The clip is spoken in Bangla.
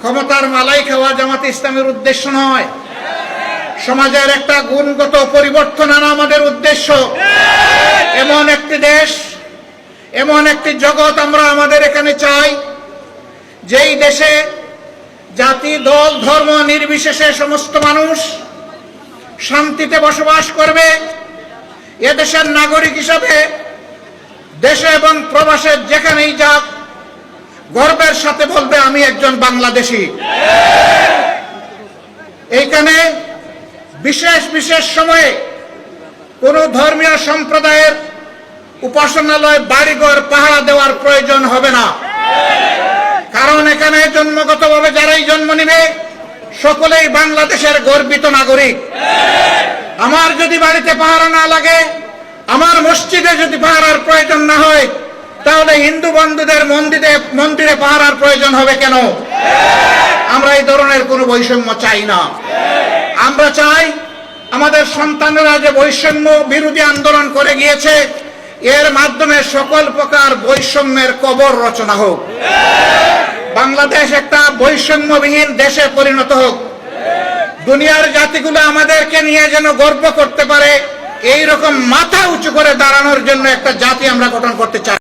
ক্ষমতার মালাই খাওয়া জামাতে ইসলামের উদ্দেশ্য নয়। সমাজের একটা গুণগত পরিবর্তন আনা আমাদের উদ্দেশ্য। এমন একটি দেশ, এমন একটি জগৎ আমরা আমাদের এখানে চাই, যেই দেশে জাতি, দল, ধর্ম নির্বিশেষে সমস্ত মানুষ শান্তিতে বসবাস করবে। এদেশের নাগরিক হিসাবে দেশে এবং প্রবাসে যেখানেই যাক গর্বের সাথে বলবে আমি একজন বাংলাদেশী। এইখানে বিশেষ বিশেষ সময়ে কোনো ধর্মীয় সম্প্রদায়ের উপাসনালয়, বাড়িঘর পাহারা দেওয়ার প্রয়োজন হবে না। কারণ এখানে জন্মগতভাবে যারাই জন্ম নেবে সকলেই বাংলাদেশের গর্বিত নাগরিক। আমার যদি বাড়িতে পাহারা না লাগে, আমার মসজিদে যদি পাহারার প্রয়োজন না হয়, তাহলে হিন্দু বন্ধুদের মন্দিরে পাহারার প্রয়োজন হবে কেন? আমরা এই ধরনের কোনো বৈষম্য চাই না। আমরা চাই আমাদের সন্তানেরা যে বৈষম্য বিরোধী আন্দোলন করে গিয়েছে, এর মাধ্যমে সকল প্রকার বৈষম্যের কবর রচনা হোক। বাংলাদেশ একটা বৈষম্যবিহীন দেশে পরিণত হোক। দুনিয়ার জাতিগুলো আমাদেরকে নিয়ে যেন গর্ব করতে পারে, এই রকম মাথা উঁচু করে দাঁড়ানোর জন্য একটা জাতি আমরা গঠন করতে চাই।